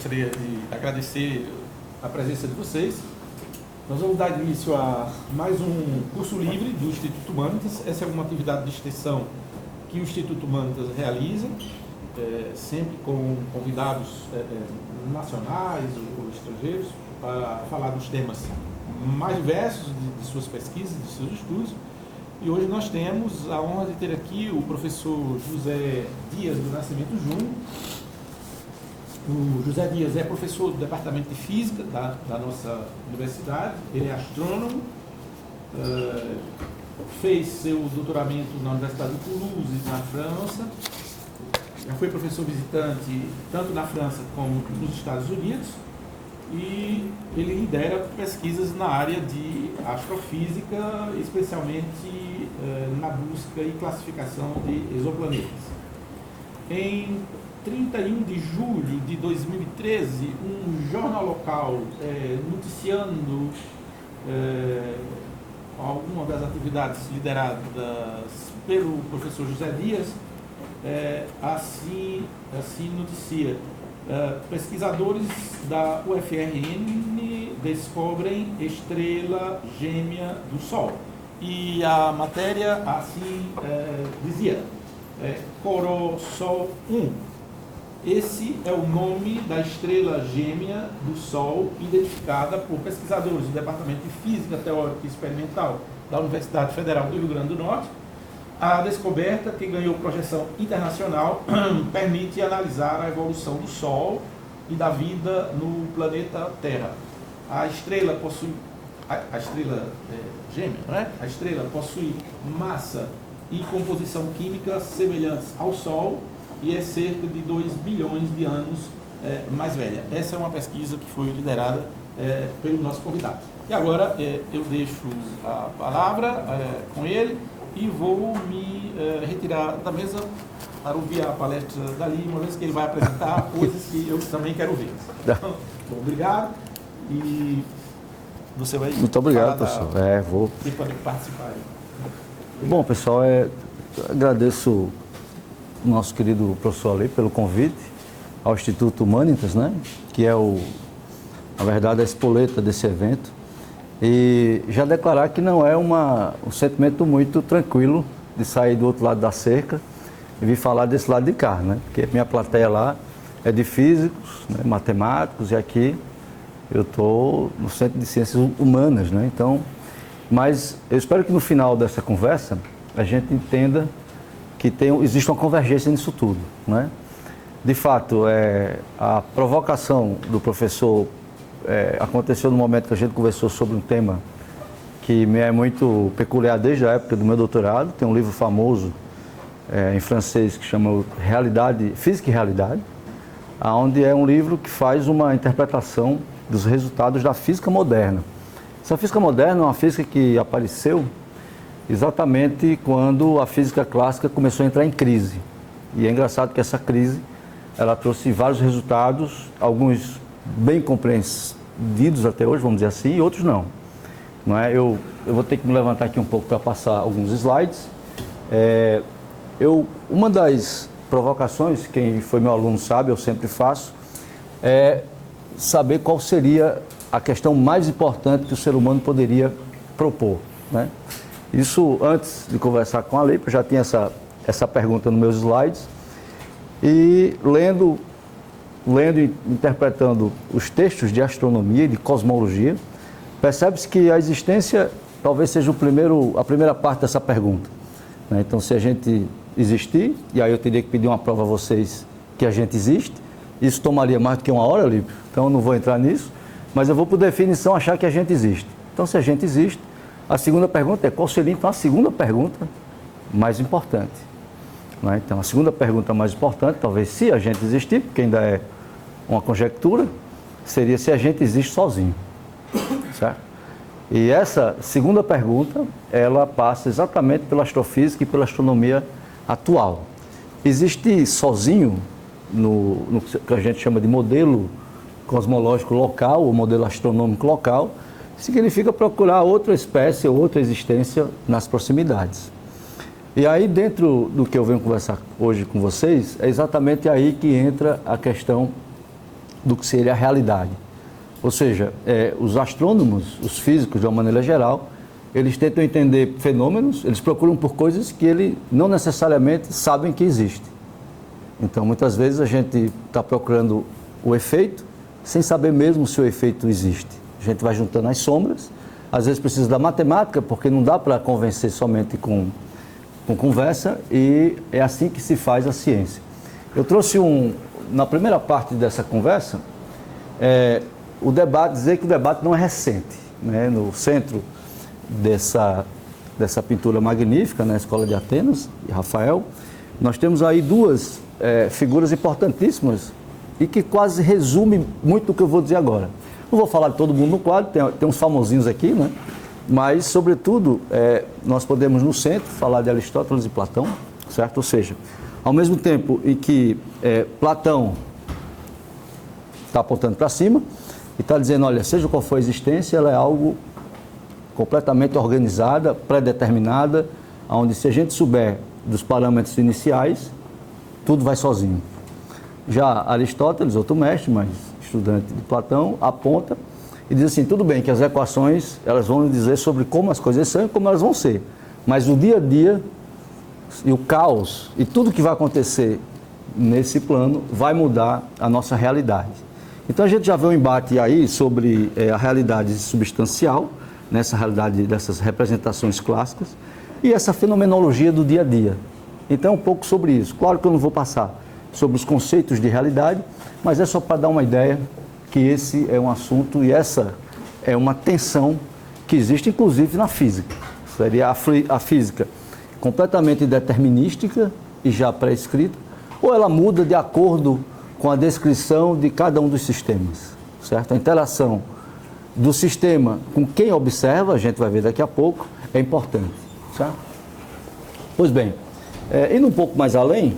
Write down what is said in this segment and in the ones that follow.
gostaria de agradecer a presença de vocês. Nós vamos dar início a mais um curso livre do Instituto Humanitas. Essa é uma atividade de extensão que o Instituto Humanitas realiza, sempre com convidados nacionais ou estrangeiros, para falar dos temas mais diversos de suas pesquisas, de seus estudos. E hoje nós temos a honra de ter aqui o professor José Dias do Nascimento Júnior. O José Dias é professor do Departamento de Física da nossa universidade, ele é astrônomo, fez seu doutoramento na Universidade de Toulouse, na França, já foi professor visitante tanto na França como nos Estados Unidos, e ele lidera pesquisas na área de astrofísica, especialmente na busca e classificação de exoplanetas. Em 31 de julho de 2013, um jornal local noticiando alguma das atividades lideradas pelo professor José Dias, assim noticia: pesquisadores da UFRN descobrem estrela gêmea do Sol. E a matéria assim dizia: Corosol 1. Esse é o nome da estrela gêmea do Sol, identificada por pesquisadores do Departamento de Física Teórica e Experimental da Universidade Federal do Rio Grande do Norte. A descoberta, que ganhou projeção internacional, permite analisar a evolução do Sol e da vida no planeta Terra. A estrela possui, a estrela gêmea, né? A estrela possui massa e composição química semelhantes ao Sol e é cerca de 2 bilhões de anos mais velha. Essa é uma pesquisa que foi liderada pelo nosso convidado. E agora eu deixo a palavra com ele e vou me retirar da mesa para ouvir a palestra dali, uma vez que ele vai apresentar coisas que eu também quero ver. Então, obrigado e você vai... Muito obrigado, professor. Vou... Você pode participar. Bom, pessoal, agradeço o nosso querido professor Ali pelo convite ao Instituto Humanitas, né, que é na verdade, a espoleta desse evento. E já declarar que não é um sentimento muito tranquilo de sair do outro lado da cerca e vir falar desse lado de cá, né? Porque minha plateia lá é de físicos, né, matemáticos, e aqui eu estou no Centro de Ciências Humanas, né? Então, mas eu espero que no final dessa conversa a gente entenda que existe uma convergência nisso tudo, né? De fato, a provocação do professor aconteceu no momento que a gente conversou sobre um tema que me é muito peculiar desde a época do meu doutorado. Tem um livro famoso em francês que chama Física e Realidade, onde é um livro que faz uma interpretação dos resultados da física moderna. Essa física moderna é uma física que apareceu exatamente quando a física clássica começou a entrar em crise. E é engraçado que essa crise ela trouxe vários resultados, alguns bem compreendidos até hoje, vamos dizer assim, e outros não. Eu vou ter que me levantar aqui um pouco para passar alguns slides. Uma das provocações, quem foi meu aluno sabe, eu sempre faço, é saber qual seria a questão mais importante que o ser humano poderia propor, né? Isso antes de conversar com a Leipa, eu já tinha essa pergunta nos meus slides, e lendo e interpretando os textos de astronomia e de cosmologia, percebe-se que a existência talvez seja a primeira parte dessa pergunta, né? Então, se a gente existir, e aí eu teria que pedir uma prova a vocês que a gente existe, isso tomaria mais do que 1 hora, Lípio, então eu não vou entrar nisso, mas eu vou, por definição, achar que a gente existe. Então, se a gente existe, a segunda pergunta é: qual seria, então, a segunda pergunta mais importante? Né? Então, a segunda pergunta mais importante, talvez, se a gente existir, porque ainda é uma conjectura, seria se a gente existe sozinho, certo? E essa segunda pergunta, ela passa exatamente pela astrofísica e pela astronomia atual. Existir sozinho, no que a gente chama de modelo cosmológico local, ou modelo astronômico local, significa procurar outra espécie ou outra existência nas proximidades. E aí, dentro do que eu venho conversar hoje com vocês, é exatamente aí que entra a questão do que seria a realidade. Ou seja, os astrônomos, os físicos de uma maneira geral, eles tentam entender fenômenos, eles procuram por coisas que eles não necessariamente sabem que existem. Então, muitas vezes a gente está procurando o efeito sem saber mesmo se o efeito existe. A gente vai juntando as sombras, às vezes precisa da matemática, porque não dá para convencer somente com conversa, e é assim que se faz a ciência. Eu trouxe na primeira parte dessa conversa, o debate, dizer que o debate não é recente, né? No centro dessa pintura magnífica, na Escola de Atenas, de Rafael, nós temos aí duas figuras importantíssimas e que quase resume muito do que eu vou dizer agora. Não vou falar de todo mundo no quadro, tem uns famosinhos aqui, né? Mas, sobretudo, nós podemos no centro falar de Aristóteles e Platão, certo? Ou seja, ao mesmo tempo em que Platão está apontando para cima e está dizendo, olha, seja qual for a existência, ela é algo completamente organizada, pré-determinada, onde se a gente souber dos parâmetros iniciais, tudo vai sozinho. Já Aristóteles, outro mestre, mas estudante de Platão, aponta e diz assim, tudo bem que as equações, elas vão dizer sobre como as coisas são e como elas vão ser, mas o dia a dia e o caos e tudo que vai acontecer nesse plano vai mudar a nossa realidade. Então a gente já vê um embate aí sobre a realidade substancial, nessa realidade dessas representações clássicas, e essa fenomenologia do dia a dia. Então, um pouco sobre isso. Claro que eu não vou passar sobre os conceitos de realidade, mas é só para dar uma ideia que esse é um assunto e essa é uma tensão que existe, inclusive, na física. Seria a física completamente determinística e já pré-escrita, ou ela muda de acordo com a descrição de cada um dos sistemas, certo? A interação do sistema com quem observa, a gente vai ver daqui a pouco, é importante, certo? Pois bem, indo um pouco mais além,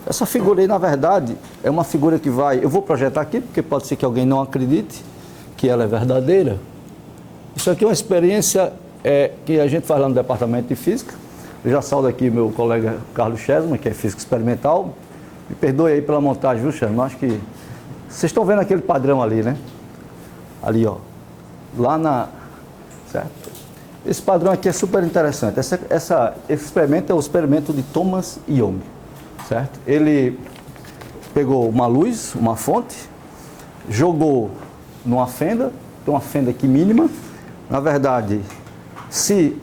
essa figura aí, na verdade, é uma figura que eu vou projetar aqui, porque pode ser que alguém não acredite que ela é verdadeira. Isso aqui é uma experiência que a gente faz lá no Departamento de Física. Eu já saúdo aqui meu colega Carlos Chesma, que é físico experimental. Me perdoe aí pela montagem, viu, Chesma? Acho que vocês estão vendo aquele padrão ali, né? Ali, ó. Certo? Esse padrão aqui é super interessante. Esse experimento é o experimento de Thomas Young, certo? Ele pegou uma luz, uma fonte, jogou numa fenda, tem uma fenda aqui mínima. Na verdade, se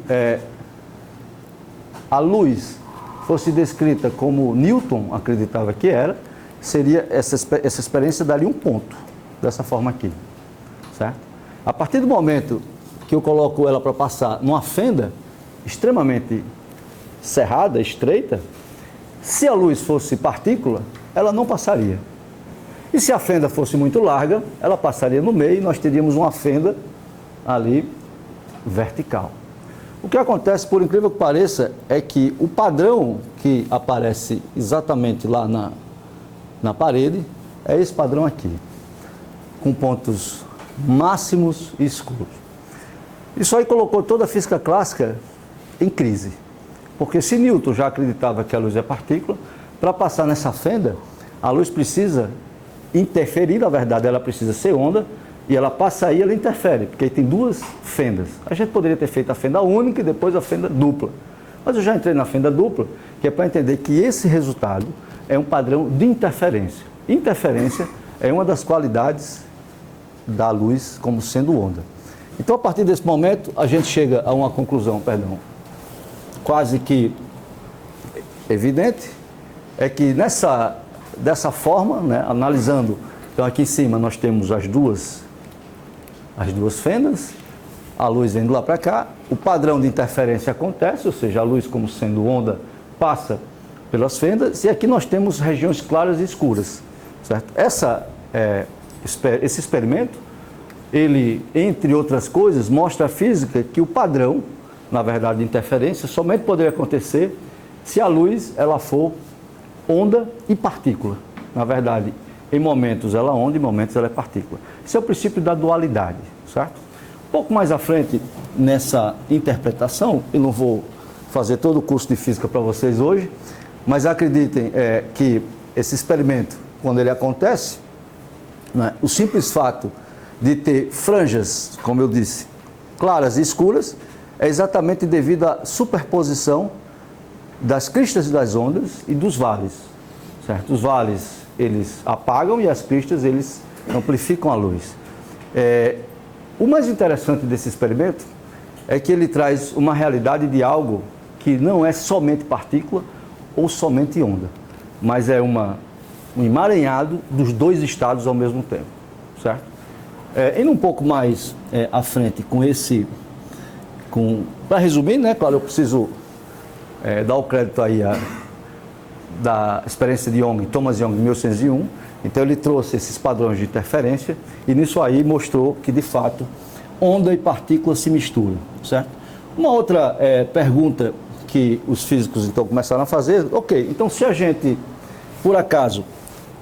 a luz fosse descrita como Newton acreditava que era, seria essa experiência daria um ponto, dessa forma aqui, certo? A partir do momento que eu coloco ela para passar numa fenda extremamente cerrada, estreita, se a luz fosse partícula, ela não passaria. E se a fenda fosse muito larga, ela passaria no meio e nós teríamos uma fenda ali vertical. O que acontece, por incrível que pareça, é que o padrão que aparece exatamente lá na parede é esse padrão aqui, com pontos máximos e escuros. Isso aí colocou toda a física clássica em crise, porque se Newton já acreditava que a luz é partícula, para passar nessa fenda, a luz precisa interferir, na verdade ela precisa ser onda, e ela passa aí, ela interfere, porque aí tem duas fendas. A gente poderia ter feito a fenda única e depois a fenda dupla. Mas eu já entrei na fenda dupla, que é para entender que esse resultado é um padrão de interferência. Interferência é uma das qualidades da luz como sendo onda. Então, a partir desse momento, a gente chega a uma conclusão, quase que evidente, é que dessa forma, né, analisando, então aqui em cima nós temos as duas fendas, a luz indo lá para cá, o padrão de interferência acontece, ou seja, a luz como sendo onda passa pelas fendas, e aqui nós temos regiões claras e escuras, certo? Esse experimento, ele, entre outras coisas, mostra à física que o padrão, na verdade, de interferência, somente poderia acontecer se a luz ela for onda e partícula. Na verdade, em momentos ela é onda, em momentos ela é partícula. Esse é o princípio da dualidade, certo? Um pouco mais à frente, nessa interpretação, eu não vou fazer todo o curso de física para vocês hoje, mas acreditem que esse experimento, quando ele acontece, né? O simples fato de ter franjas, como eu disse, claras e escuras, é exatamente devido à superposição das cristas das ondas e dos vales, certo? Os vales, eles apagam e as cristas, eles amplificam a luz. O mais interessante desse experimento é que ele traz uma realidade de algo que não é somente partícula ou somente onda, mas é um emaranhado dos dois estados ao mesmo tempo, certo? Indo um pouco mais à frente para resumir, né, claro, eu preciso dar o crédito aí da experiência de Young, Thomas Young, 1801. Então ele trouxe esses padrões de interferência e nisso aí mostrou que de fato onda e partícula se misturam, certo? Uma outra pergunta que os físicos então começaram a fazer, ok, então se a gente por acaso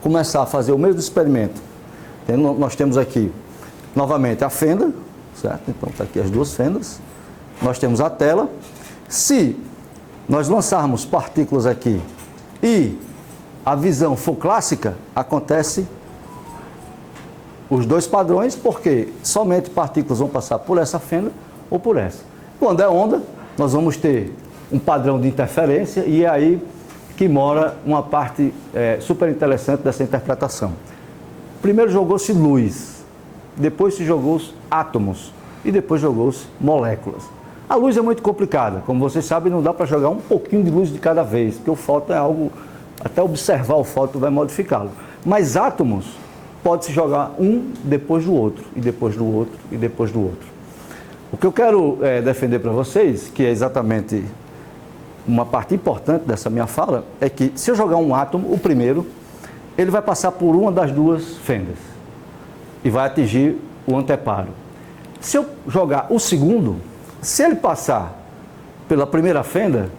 começar a fazer o mesmo experimento, nós temos aqui novamente a fenda, certo? Então está aqui as duas fendas, nós temos a tela. Se nós lançarmos partículas aqui e a visão for clássica, acontece os dois padrões, porque somente partículas vão passar por essa fenda ou por essa. Quando é onda, nós vamos ter um padrão de interferência e é aí que mora uma parte super interessante dessa interpretação. Primeiro jogou-se luz, depois se jogou-se átomos e depois jogou-se moléculas. A luz é muito complicada, como vocês sabem, não dá para jogar um pouquinho de luz de cada vez, porque o fóton é algo, até observar o fóton vai modificá-lo. Mas átomos, pode-se jogar um depois do outro, e depois do outro, e depois do outro. O que eu quero defender para vocês, que é exatamente uma parte importante dessa minha fala, é que se eu jogar um átomo, o primeiro, ele vai passar por uma das duas fendas e vai atingir o anteparo. Se eu jogar o segundo, se ele passar pela primeira fenda,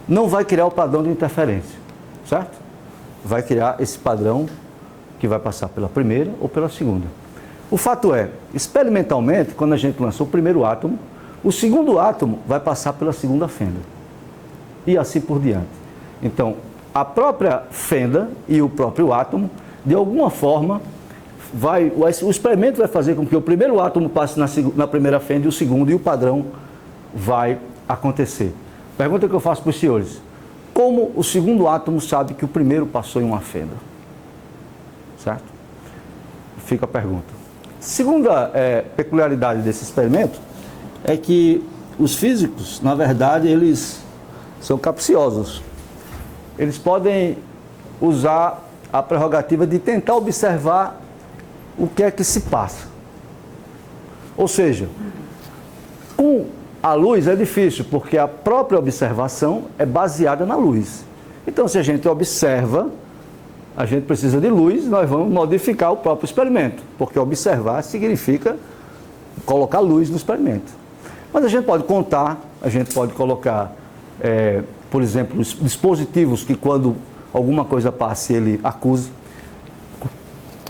não vai criar o padrão de interferência, certo? Vai criar esse padrão que vai passar pela primeira ou pela segunda. O fato é, experimentalmente, quando a gente lança o primeiro átomo, o segundo átomo vai passar pela segunda fenda. E assim por diante. Então, a própria fenda e o próprio átomo, de alguma forma, o experimento vai fazer com que o primeiro átomo passe na primeira fenda e o segundo, e o padrão vai acontecer. Pergunta que eu faço para os senhores: como o segundo átomo sabe que o primeiro passou em uma fenda? Certo? Fica a pergunta. Segunda peculiaridade desse experimento é que os físicos, na verdade, eles são capciosos. Eles podem usar a prerrogativa de tentar observar o que é que se passa. Ou seja, com a luz é difícil, porque a própria observação é baseada na luz. Então, se a gente observa, a gente precisa de luz, nós vamos modificar o próprio experimento, porque observar significa colocar luz no experimento. Mas a gente pode contar, a gente pode colocar, por exemplo, os dispositivos que quando alguma coisa passe ele acuse,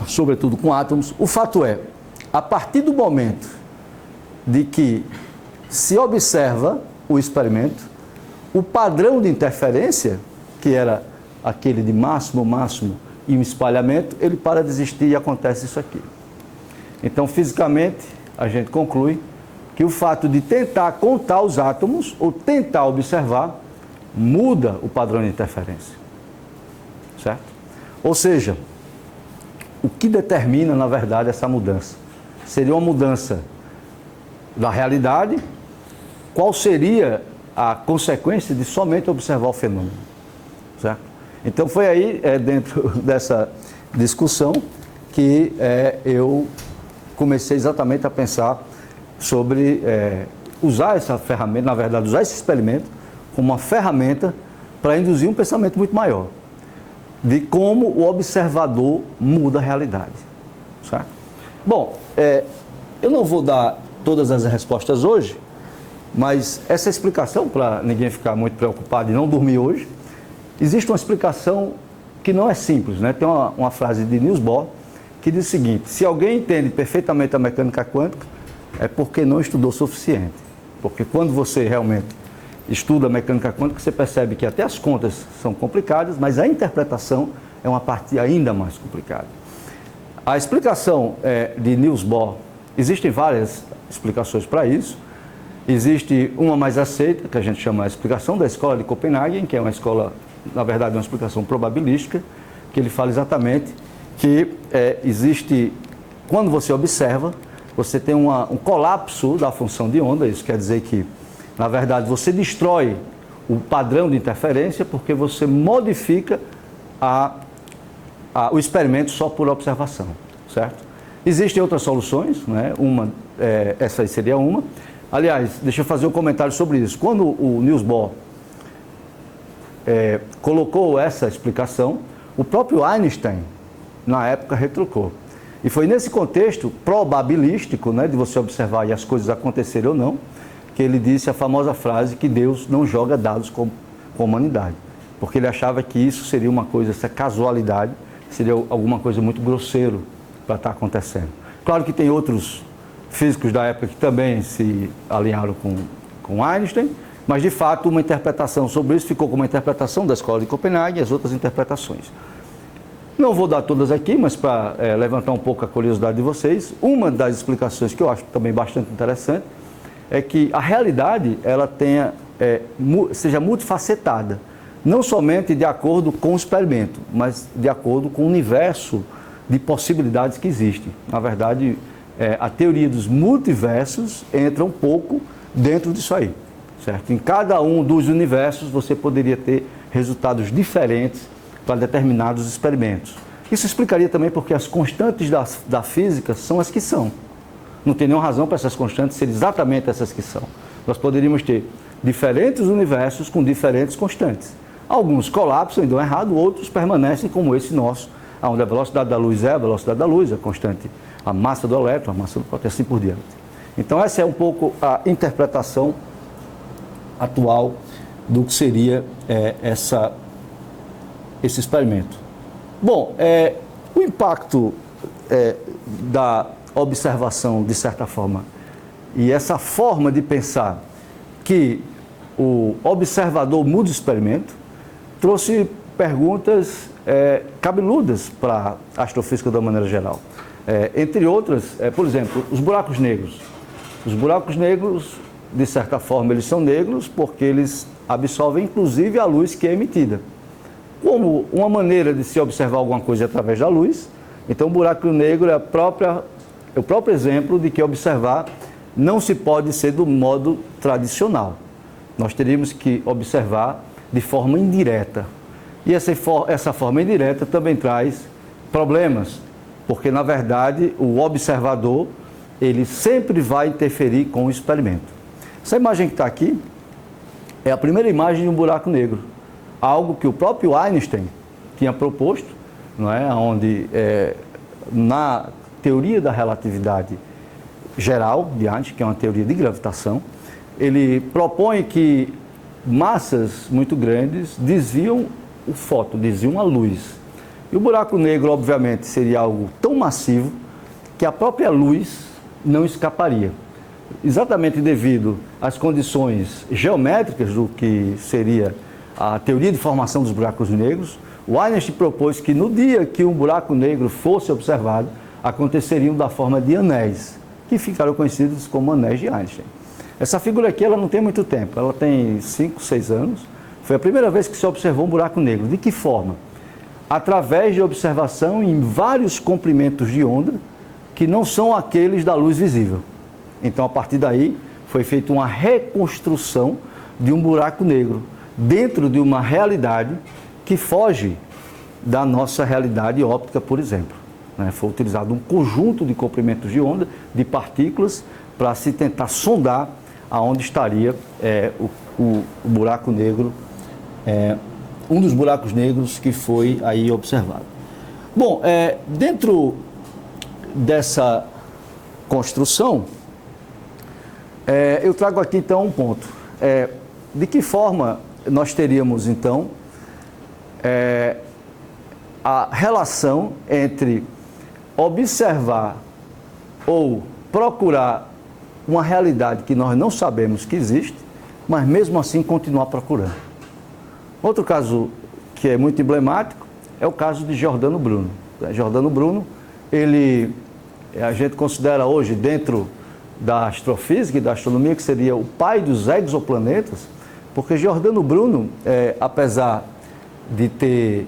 sobretudo com átomos. O fato é, a partir do momento de que se observa o experimento, o padrão de interferência, que era aquele de máximo e um espalhamento, ele para de existir e acontece isso aqui. Então, fisicamente, a gente conclui que o fato de tentar contar os átomos ou tentar observar muda o padrão de interferência, certo? Ou seja, o que determina, na verdade, essa mudança? Seria uma mudança da realidade? Qual seria a consequência de somente observar o fenômeno, certo? Então foi aí, dentro dessa discussão, que eu comecei exatamente a pensar sobre usar essa ferramenta, na verdade, usar esse experimento como uma ferramenta para induzir um pensamento muito maior, de como o observador muda a realidade, certo? Bom, eu não vou dar todas as respostas hoje, mas essa explicação, para ninguém ficar muito preocupado e não dormir hoje, existe uma explicação que não é simples, né? Tem uma frase de Niels Bohr que diz o seguinte: se alguém entende perfeitamente a mecânica quântica, é porque não estudou o suficiente. Porque quando você realmente estuda a mecânica quântica, você percebe que até as contas são complicadas, mas a interpretação é uma parte ainda mais complicada. A explicação de Niels Bohr, existem várias explicações para isso. Existe uma mais aceita, que a gente chama a explicação da escola de Copenhague, que é uma escola, na verdade, uma explicação probabilística, que ele fala exatamente que existe, quando você observa, você tem um colapso da função de onda. Isso quer dizer que, na verdade, você destrói o padrão de interferência porque você modifica o experimento só por observação, certo? Existem outras soluções, né? Essa aí seria uma. Aliás, deixa eu fazer um comentário sobre isso. Quando o Niels Bohr colocou essa explicação, o próprio Einstein, na época, retrucou. E foi nesse contexto probabilístico, né, de você observar e as coisas acontecerem ou não, que ele disse a famosa frase que Deus não joga dados com a humanidade. Porque ele achava que isso seria uma coisa, essa casualidade, seria alguma coisa muito grosseiro para estar acontecendo. Claro que tem outros físicos da época que também se alinharam com Einstein, mas de fato uma interpretação sobre isso ficou como uma interpretação da escola de Copenhague e as outras interpretações. Não vou dar todas aqui, mas para levantar um pouco a curiosidade de vocês, uma das explicações que eu acho também bastante interessante é que a realidade ela seja multifacetada, não somente de acordo com o experimento, mas de acordo com o universo de possibilidades que existem. Na verdade, a teoria dos multiversos entra um pouco dentro disso aí, certo? Em cada um dos universos você poderia ter resultados diferentes para determinados experimentos. Isso explicaria também porque as constantes da física são as que são. Não tem nenhuma razão para essas constantes serem exatamente essas que são. Nós poderíamos ter diferentes universos com diferentes constantes. Alguns colapsam e dão errado, outros permanecem como esse nosso, onde a velocidade da luz é a velocidade da luz, a constante, a massa do elétron, a massa do próton, assim por diante. Então essa é um pouco a interpretação atual do que seria esse experimento. Bom, o impacto da observação, de certa forma, e essa forma de pensar que o observador muda o experimento, trouxe perguntas cabeludas para a astrofísica de uma maneira geral. Entre outras, por exemplo, os buracos negros. Os buracos negros, de certa forma, eles são negros porque eles absorvem inclusive a luz que é emitida. Como uma maneira de se observar alguma coisa através da luz, então o buraco negro é o próprio exemplo de que observar não se pode ser do modo tradicional. Nós teríamos que observar de forma indireta. E essa forma indireta também traz problemas, porque na verdade o observador ele sempre vai interferir com o experimento. Essa imagem que está aqui é a primeira imagem de um buraco negro. Algo que o próprio Einstein tinha proposto, não é? Onde, na teoria da relatividade geral de Einstein, que é uma teoria de gravitação, ele propõe que massas muito grandes desviam o fóton, desviam a luz. E o buraco negro, obviamente, seria algo tão massivo que a própria luz não escaparia. Exatamente devido às condições geométricas do que seria a teoria de formação dos buracos negros, o Einstein propôs que no dia que um buraco negro fosse observado, aconteceriam da forma de anéis, que ficaram conhecidos como anéis de Einstein. Essa figura aqui ela não tem muito tempo, ela tem 5, 6 anos. Foi a primeira vez que se observou um buraco negro. De que forma? Através de observação em vários comprimentos de onda que não são aqueles da luz visível. Então, a partir daí, foi feita uma reconstrução de um buraco negro dentro de uma realidade que foge da nossa realidade óptica, por exemplo. Foi utilizado um conjunto de comprimentos de onda, de partículas, para se tentar sondar aonde estaria o buraco negro, um dos buracos negros que foi aí observado. Bom, dentro dessa construção, eu trago aqui então um ponto. De que forma nós teríamos então a relação entre observar ou procurar uma realidade que nós não sabemos que existe, mas mesmo assim continuar procurando. Outro caso que é muito emblemático é o caso de Giordano Bruno. Giordano Bruno, a gente considera hoje, dentro da astrofísica e da astronomia, que seria o pai dos exoplanetas, porque Giordano Bruno, apesar de ter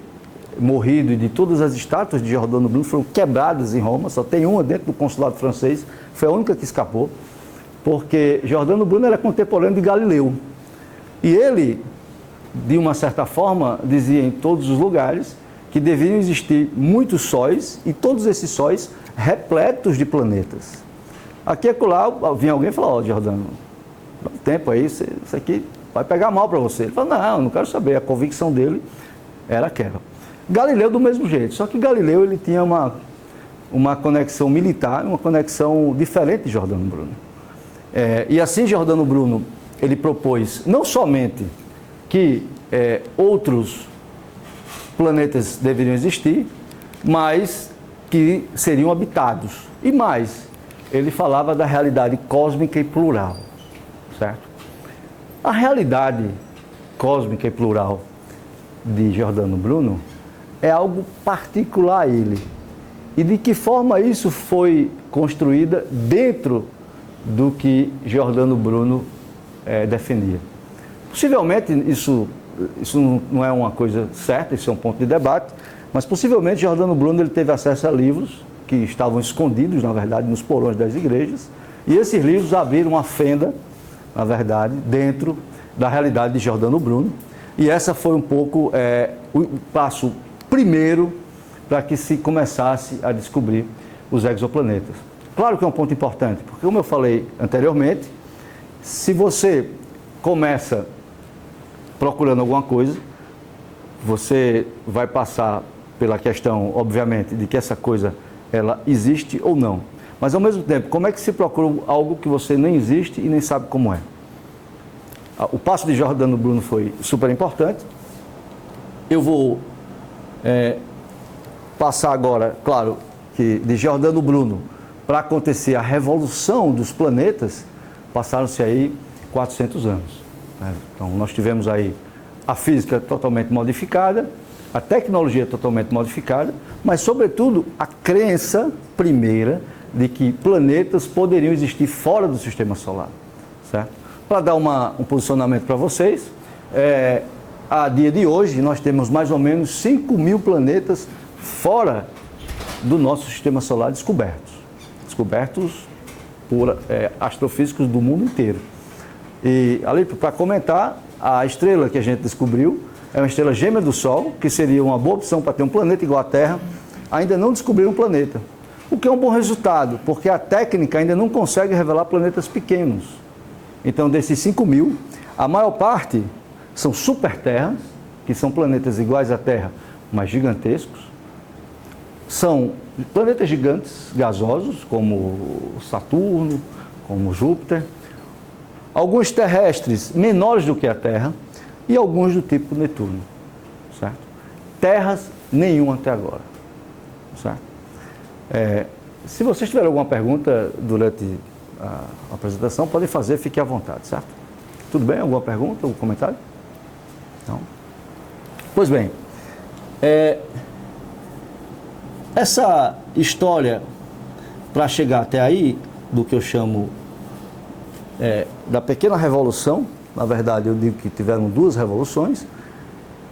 morrido e de todas as estátuas de Giordano Bruno foram quebradas em Roma, só tem uma dentro do consulado francês, foi a única que escapou, porque Giordano Bruno era contemporâneo de Galileu. E ele, de uma certa forma, dizia em todos os lugares que deveriam existir muitos sóis e todos esses sóis repletos de planetas. Aqui e acolá vinha alguém e falava: Giordano, dá um tempo aí, isso aqui vai pegar mal para você. Ele falou: não quero saber. A convicção dele era aquela. Galileu do mesmo jeito, só que Galileu ele tinha uma conexão militar, uma conexão diferente de Giordano Bruno. E assim Giordano Bruno, ele propôs não somente que outros planetas deveriam existir, mas que seriam habitados. E mais, ele falava da realidade cósmica e plural, certo? A realidade cósmica e plural de Giordano Bruno é algo particular a ele. E de que forma isso foi construída dentro do que Giordano Bruno defendia. Possivelmente, isso não é uma coisa certa, isso é um ponto de debate, mas possivelmente Giordano Bruno ele teve acesso a livros que estavam escondidos, na verdade, nos porões das igrejas, e esses livros abriram uma fenda, na verdade, dentro da realidade de Giordano Bruno, e essa foi um pouco o passo primeiro para que se começasse a descobrir os exoplanetas. Claro que é um ponto importante, porque como eu falei anteriormente, se você começa procurando alguma coisa, você vai passar pela questão, obviamente, de que essa coisa ela existe ou não. Mas ao mesmo tempo, como é que se procura algo que você nem existe e nem sabe como é? O passo de Giordano Bruno foi super importante. Eu vou passar agora, claro, que de Giordano Bruno para acontecer a revolução dos planetas, passaram-se aí 400 anos. Então, nós tivemos aí a física totalmente modificada, a tecnologia totalmente modificada, mas, sobretudo, a crença primeira de que planetas poderiam existir fora do Sistema Solar, certo? Para dar um posicionamento para vocês, a dia de hoje, nós temos mais ou menos 5.000 planetas fora do nosso Sistema Solar descobertos por astrofísicos do mundo inteiro. E, ali, para comentar, a estrela que a gente descobriu é uma estrela gêmea do Sol, que seria uma boa opção para ter um planeta igual à Terra. Ainda não descobriram um planeta, o que é um bom resultado, porque a técnica ainda não consegue revelar planetas pequenos. Então, desses 5.000, a maior parte são superterras, que são planetas iguais à Terra, mas gigantescos. São planetas gigantes, gasosos, como Saturno, como Júpiter. Alguns terrestres menores do que a Terra e alguns do tipo Netuno, certo? Terras, nenhuma até agora, certo? Se vocês tiverem alguma pergunta durante a apresentação, podem fazer, fique à vontade, certo? Tudo bem? Alguma pergunta, algum comentário? Não? Pois bem, essa história, para chegar até aí, do que eu chamo da pequena revolução, na verdade eu digo que tiveram duas revoluções,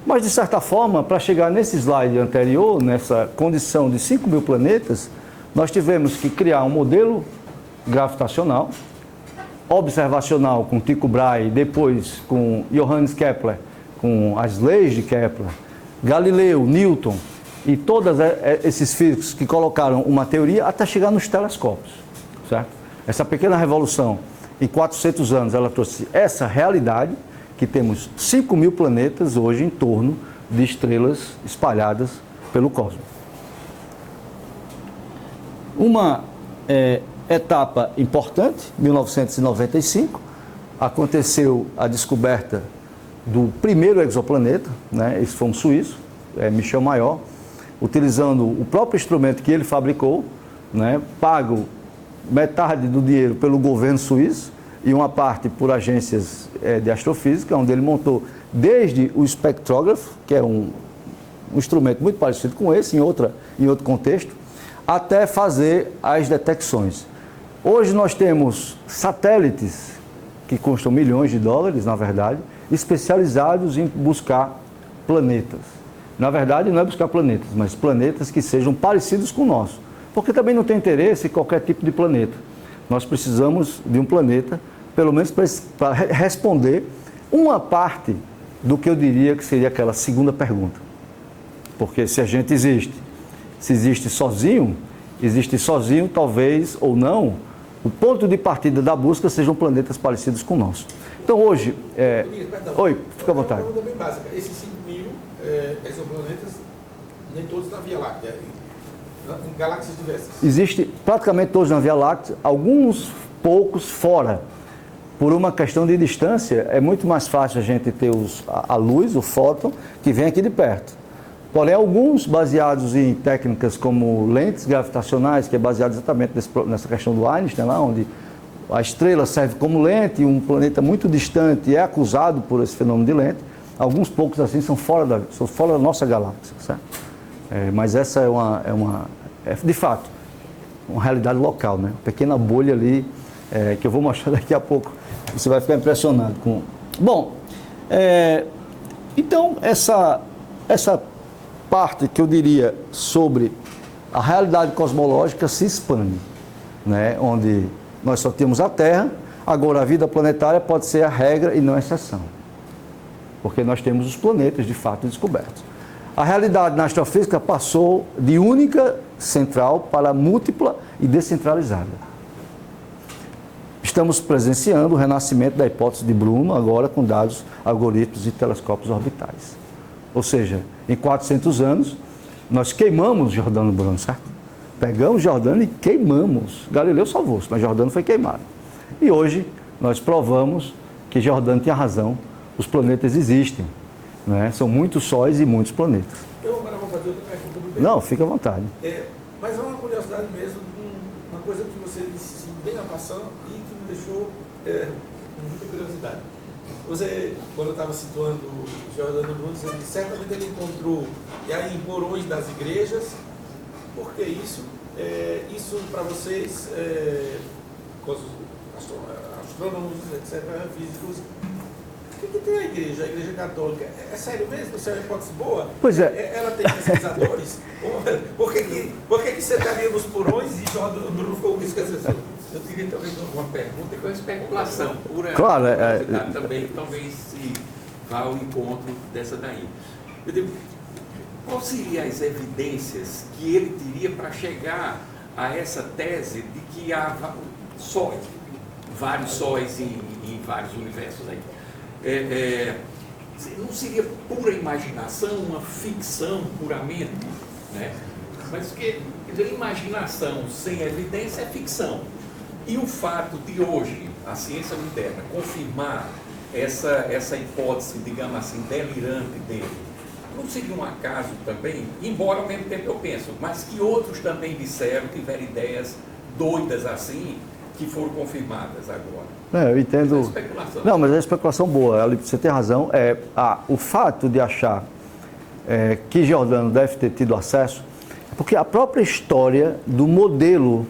mas de certa forma, para chegar nesse slide anterior, nessa condição de 5.000 planetas, nós tivemos que criar um modelo gravitacional, observacional com Tycho Brahe, depois com Johannes Kepler, com as leis de Kepler, Galileu, Newton e todos esses físicos que colocaram uma teoria até chegar nos telescópios, certo? Essa pequena revolução, em 400 anos, ela trouxe essa realidade, que temos 5.000 planetas hoje em torno de estrelas espalhadas pelo cosmos. Uma etapa importante, 1995, aconteceu a descoberta do primeiro exoplaneta, né? Esse foi um suíço, Michel Mayor, utilizando o próprio instrumento que ele fabricou, né? Pago metade do dinheiro pelo governo suíço e uma parte por agências de astrofísica, onde ele montou desde o espectrógrafo, que é um instrumento muito parecido com esse, em outro contexto, até fazer as detecções. Hoje nós temos satélites que custam milhões de dólares, na verdade, especializados em buscar planetas. Na verdade, não é buscar planetas, mas planetas que sejam parecidos com o nosso. Porque também não tem interesse em qualquer tipo de planeta. Nós precisamos de um planeta, pelo menos para responder uma parte do que eu diria que seria aquela segunda pergunta. Porque se a gente existe, se existe sozinho, talvez ou não, o ponto de partida da busca sejam planetas parecidos com o nosso. Então hoje... Oi, fica à vontade. Uma pergunta bem básica. Esses 5.000 exoplanetas, nem todos na Via Láctea, em galáxias diversas. Existe praticamente todos na Via Láctea, alguns poucos fora. Por uma questão de distância, é muito mais fácil a gente ter a luz, o fóton, que vem aqui de perto. Porém, alguns baseados em técnicas como lentes gravitacionais, que é baseado exatamente nessa questão do Einstein, lá onde a estrela serve como lente e um planeta muito distante é acusado por esse fenômeno de lente, alguns poucos assim são fora da nossa galáxia, certo? Mas essa é de fato, uma realidade local, né? Uma pequena bolha ali, que eu vou mostrar daqui a pouco. Você vai ficar impressionado com... Bom, então essa parte que eu diria sobre a realidade cosmológica se expande, né? Onde nós só temos a Terra, agora a vida planetária pode ser a regra e não a exceção. Porque nós temos os planetas de fato descobertos. A realidade na astrofísica passou de única, central, para múltipla e descentralizada. Estamos presenciando o renascimento da hipótese de Bruno, agora com dados, algoritmos e telescópios orbitais. Ou seja, em 400 anos, nós queimamos Giordano Bruno, certo? Pegamos Giordano e queimamos. Galileu salvou-se, mas Giordano foi queimado. E hoje, nós provamos que Giordano tinha razão, os planetas existem, né? São muitos sóis e muitos planetas. Eu agora vou fazer outra pergunta. Não, fica à vontade. Mas é uma curiosidade mesmo, uma coisa que você disse assim, bem na passando e que me deixou muita curiosidade. Você, quando eu estava situando o Giordano Bruno, você disse, certamente ele encontrou, e aí em porões das igrejas. Por que isso? Isso para vocês, astrônomos, etc., físicos, o que tem a igreja católica? É sério mesmo? Isso é uma hipótese boa? Pois é. Ela tem pesquisadores? Por que você estaria nos porões e Giordano Bruno ficou pesquisador? Eu queria também uma pergunta que é uma especulação pura. Claro, também talvez se vá ao encontro dessa daí. Eu digo, quais seriam as evidências que ele teria para chegar a essa tese de que há sóis, vários sóis em vários universos aí? Não seria pura imaginação, uma ficção puramente, né? Mas que imaginação sem evidência é ficção. E o fato de hoje a ciência moderna confirmar essa hipótese, digamos assim, delirante dele, não seria um acaso também, embora ao mesmo tempo eu penso, mas que outros também disseram, tiveram ideias doidas assim, que foram confirmadas agora? Eu entendo. É especulação. Não, mas é especulação boa, você tem razão. O fato de achar que Giordano deve ter tido acesso, porque a própria história do modelo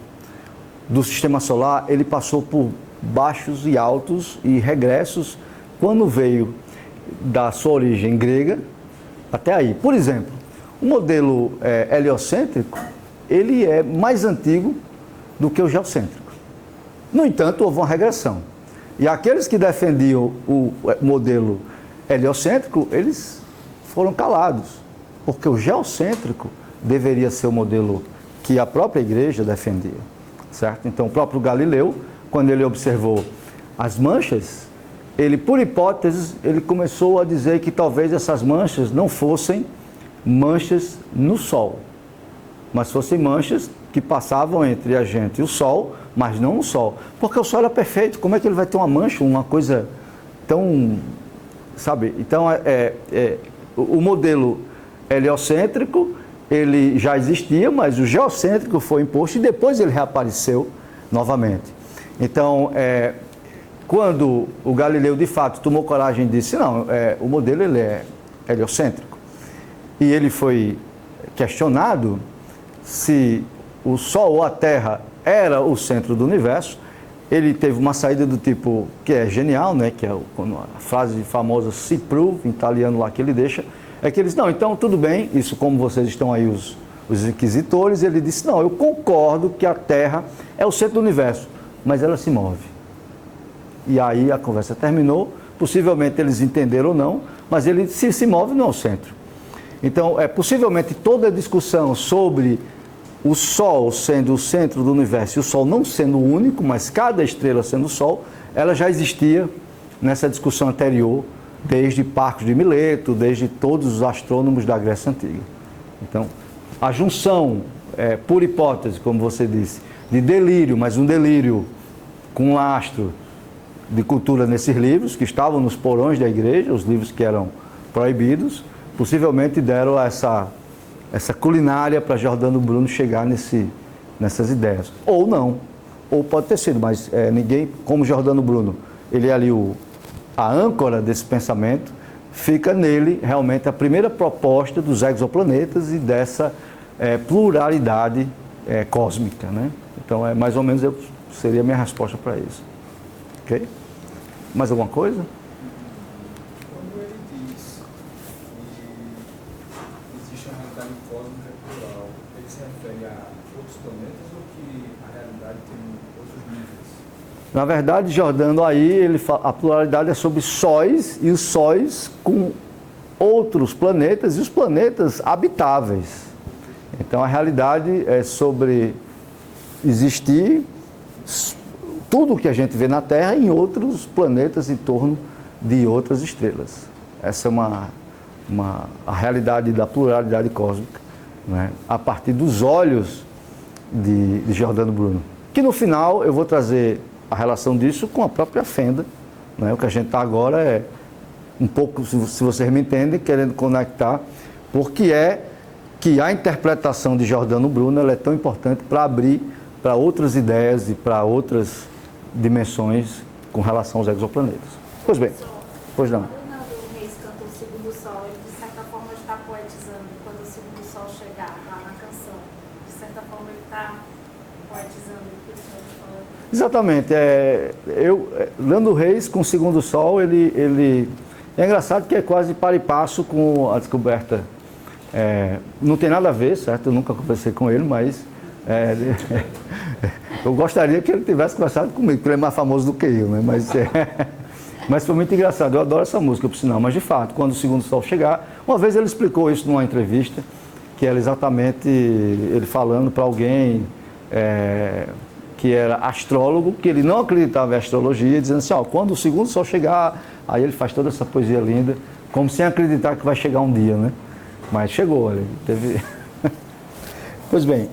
do Sistema Solar, ele passou por baixos e altos e regressos quando veio da sua origem grega até aí. Por exemplo, o modelo heliocêntrico, ele é mais antigo do que o geocêntrico. No entanto, houve uma regressão. E aqueles que defendiam o modelo heliocêntrico, eles foram calados, porque o geocêntrico deveria ser o modelo que a própria igreja defendia, certo? Então, o próprio Galileu, quando ele observou as manchas, ele, por hipótese, ele começou a dizer que talvez essas manchas não fossem manchas no Sol, mas fossem manchas que passavam entre a gente e o Sol, mas não o Sol. Porque o Sol era perfeito, como é que ele vai ter uma mancha, uma coisa tão... Sabe? Então, o modelo heliocêntrico, ele já existia, mas o geocêntrico foi imposto e depois ele reapareceu novamente. Então, quando o Galileu, de fato, tomou coragem e disse, não, o modelo ele é heliocêntrico, e ele foi questionado se o Sol ou a Terra era o centro do universo, ele teve uma saída do tipo, que é genial, né? Que é a frase famosa "si prove", em italiano lá que ele deixa, é que eles, não, então tudo bem, isso como vocês estão aí os inquisitores, ele disse, não, eu concordo que a Terra é o centro do universo, mas ela se move. E aí a conversa terminou, possivelmente eles entenderam ou não, mas ele se move não é o centro. Então, possivelmente toda a discussão sobre o Sol sendo o centro do universo e o Sol não sendo o único, mas cada estrela sendo o Sol, ela já existia nessa discussão anterior, desde Parcos de Mileto, desde todos os astrônomos da Grécia Antiga. Então, a junção, por hipótese, como você disse, de delírio, mas um delírio com um astro de cultura nesses livros, que estavam nos porões da igreja, os livros que eram proibidos, possivelmente deram essa culinária para Giordano Bruno chegar nessas ideias. Ou não, ou pode ter sido, mas ninguém, como Giordano Bruno, ele é ali a âncora desse pensamento, fica nele realmente a primeira proposta dos exoplanetas e dessa pluralidade cósmica, né? Então, mais ou menos, seria a minha resposta para isso. Ok? Mais alguma coisa? Quando ele diz que existe uma realidade cósmica plural, ele se refere a outros planetas ou que a realidade tem outros níveis? Na verdade, Giordano aí, a pluralidade é sobre sóis e os sóis com outros planetas e os planetas habitáveis. Então, a realidade é sobre existir tudo que a gente vê na Terra em outros planetas em torno de outras estrelas. Essa é a realidade da pluralidade cósmica, né? A partir dos olhos de Giordano Bruno. Que no final eu vou trazer a relação disso com a própria fenda, né? O que a gente está agora é um pouco, se vocês me entendem, querendo conectar, porque que a interpretação de Giordano Bruno ela é tão importante para abrir para outras ideias e para outras dimensões com relação aos exoplanetas. Pois bem, pois não. Quando o Nando Reis canta o Segundo Sol, ele de certa forma está poetizando quando o Segundo Sol chegar lá na canção. De certa forma ele está poetizando o que o senhor falou. Exatamente. Nando Reis com o Segundo Sol, ele é engraçado que é quase par e passo com a descoberta. Não tem nada a ver, certo? Eu nunca conversei com ele, mas eu gostaria que ele tivesse conversado comigo, porque ele é mais famoso do que eu, né? Mas foi muito engraçado, eu adoro essa música, por sinal. Mas, de fato, quando o Segundo Sol chegar, uma vez ele explicou isso numa entrevista, que era exatamente ele falando para alguém que era astrólogo, que ele não acreditava em astrologia, dizendo assim, quando o Segundo Sol chegar, aí ele faz toda essa poesia linda, como sem acreditar que vai chegar um dia, né? Mas chegou, ele teve... Pois bem,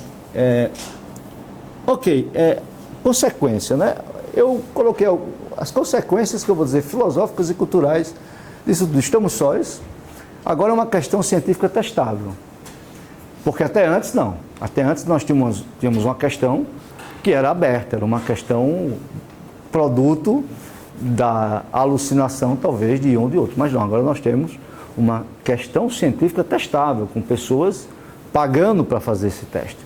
consequência, né? Eu coloquei as consequências que eu vou dizer filosóficas e culturais disso tudo. Estamos sóis. Agora é uma questão científica testável. Porque até antes não. Até antes nós tínhamos uma questão que era aberta, era uma questão produto da alucinação talvez de um ou de outro. Mas não, agora nós temos uma questão científica testável, com pessoas pagando para fazer esse teste,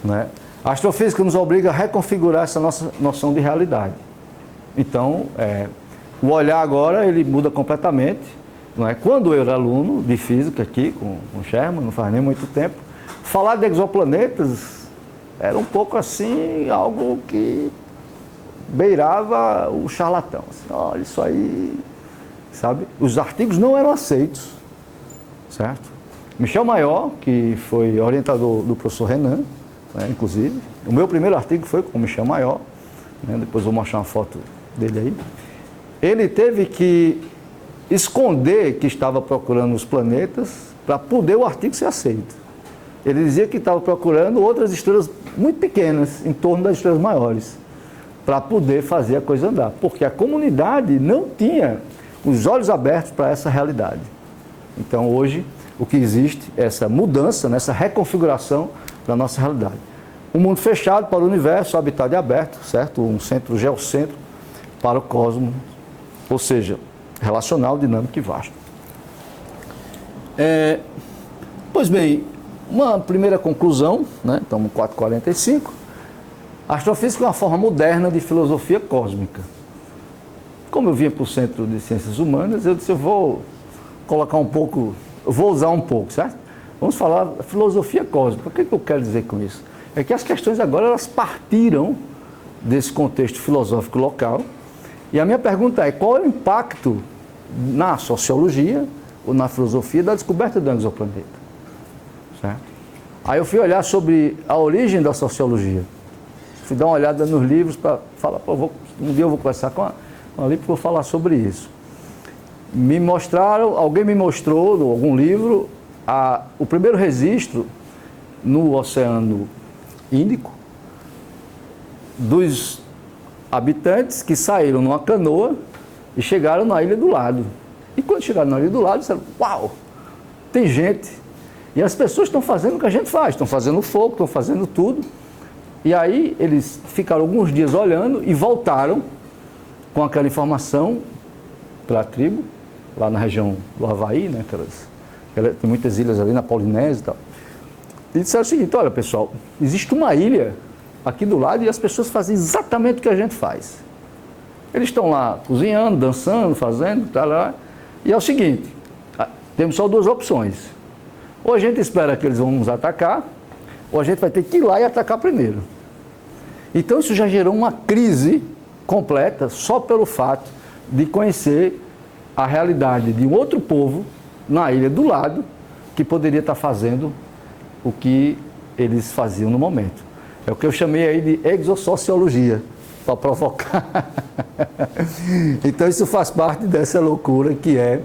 né? A astrofísica nos obriga a reconfigurar essa nossa noção de realidade. Então, o olhar agora, ele muda completamente, não é? Quando eu era aluno de física aqui, com o Sherman, não faz nem muito tempo, falar de exoplanetas era um pouco assim, algo que beirava o charlatão. Assim, olha, isso aí, sabe? Os artigos não eram aceitos, certo? Michel Mayor, que foi orientador do professor Renan, né, inclusive, o meu primeiro artigo foi com o Michel Mayor, né, depois vou mostrar uma foto dele aí. Ele teve que esconder que estava procurando os planetas para poder o artigo ser aceito. Ele dizia que estava procurando outras estrelas muito pequenas, em torno das estrelas maiores, para poder fazer a coisa andar, porque a comunidade não tinha os olhos abertos para essa realidade. Então, hoje, o que existe é essa mudança, essa reconfiguração da nossa realidade. Um mundo fechado para o universo, habitado e aberto, certo? Um centro geocentro para o cosmos, ou seja, relacional, dinâmico e vasto. Pois bem, uma primeira conclusão, né? Estamos 4h45. A astrofísica é uma forma moderna de filosofia cósmica. Como eu vinha para o Centro de Ciências Humanas, eu disse, eu vou colocar um pouco, eu vou usar um pouco, certo? Vamos falar filosofia cósmica. O que eu quero dizer com isso? É que as questões agora, elas partiram desse contexto filosófico local. E a minha pergunta é, qual é o impacto na sociologia ou na filosofia da descoberta do exoplaneta? Certo? Aí eu fui olhar sobre a origem da sociologia. Fui dar uma olhada nos livros para falar, pô, um dia eu vou conversar com a Lipe para falar sobre isso. Me mostraram, alguém me mostrou, algum livro, o primeiro registro no Oceano Índico dos habitantes que saíram numa canoa e chegaram na ilha do lado. E quando chegaram na ilha do lado, disseram, uau, tem gente. E as pessoas estão fazendo o que a gente faz, estão fazendo fogo, estão fazendo tudo. E aí eles ficaram alguns dias olhando e voltaram com aquela informação para a tribo, lá na região do Havaí, né, tem muitas ilhas ali na Polinésia e tal. E disseram o seguinte, olha pessoal, existe uma ilha aqui do lado e as pessoas fazem exatamente o que a gente faz. Eles estão lá cozinhando, dançando, fazendo, tá lá. E é o seguinte, temos só duas opções. Ou a gente espera que eles vão nos atacar, ou a gente vai ter que ir lá e atacar primeiro. Então isso já gerou uma crise completa só pelo fato de conhecer a realidade de um outro povo na ilha do lado que poderia estar fazendo o que eles faziam no momento. É o que eu chamei aí de exossociologia, para provocar. Então isso faz parte dessa loucura que é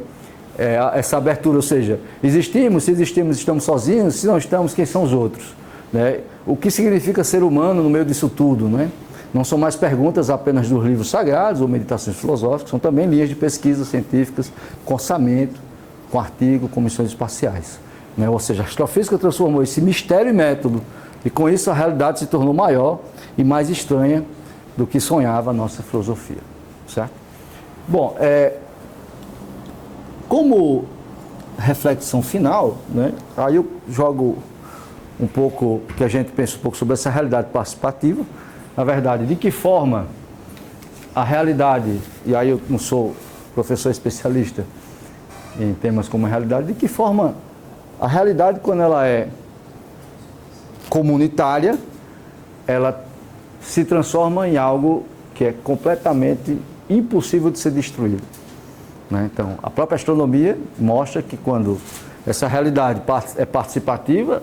essa abertura, ou seja, existimos, se existimos, estamos sozinhos, se não estamos, quem são os outros? Né? O que significa ser humano no meio disso tudo? Né? Não são mais perguntas apenas dos livros sagrados ou meditações filosóficas, são também linhas de pesquisa científicas, com orçamento, com artigo, com missões espaciais. Né? Ou seja, a astrofísica transformou esse mistério em método, e com isso a realidade se tornou maior e mais estranha do que sonhava a nossa filosofia. Certo? Bom, como reflexão final, né, aí eu jogo um pouco, que a gente pensa um pouco sobre essa realidade participativa, na verdade, de que forma a realidade, e aí eu não sou professor especialista em temas como a realidade, de que forma a realidade, quando ela é comunitária, ela se transforma em algo que é completamente impossível de ser destruído. Né? Então, a própria astronomia mostra que quando essa realidade é participativa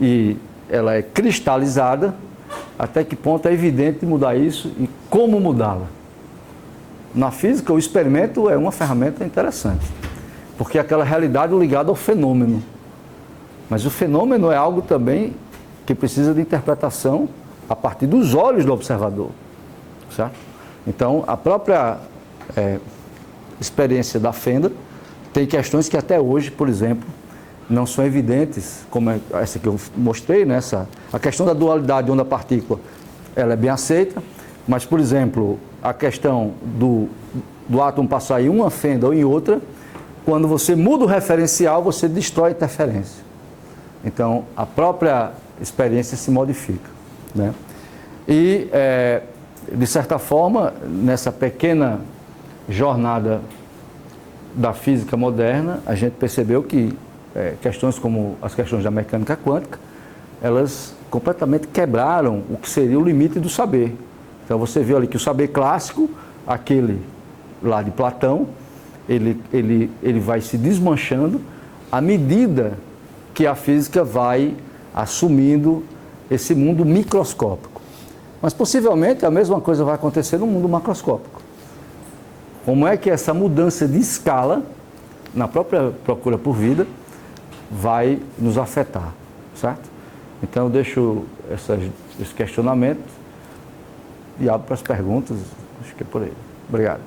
e ela é cristalizada, até que ponto é evidente mudar isso e como mudá-la. Na física, o experimento é uma ferramenta interessante, porque é aquela realidade ligada ao fenômeno. Mas o fenômeno é algo também que precisa de interpretação a partir dos olhos do observador. Certo? Então, a própria experiência da fenda tem questões que até hoje, por exemplo, não são evidentes, como essa que eu mostrei, né? A questão da dualidade onda-partícula, ela é bem aceita, mas, por exemplo, a questão do átomo passar em uma fenda ou em outra, quando você muda o referencial, você destrói a interferência. Então, a própria experiência se modifica. Né? E, de certa forma, nessa pequena jornada da física moderna, a gente percebeu que questões como as questões da mecânica quântica, elas completamente quebraram o que seria o limite do saber. Então você viu ali que o saber clássico, aquele lá de Platão, ele vai se desmanchando à medida que a física vai assumindo esse mundo microscópico. Mas possivelmente a mesma coisa vai acontecer no mundo macroscópico. Como é que essa mudança de escala, na própria procura por vida, vai nos afetar, certo? Então eu deixo esse questionamento e abro para as perguntas, acho que é por aí. Obrigado.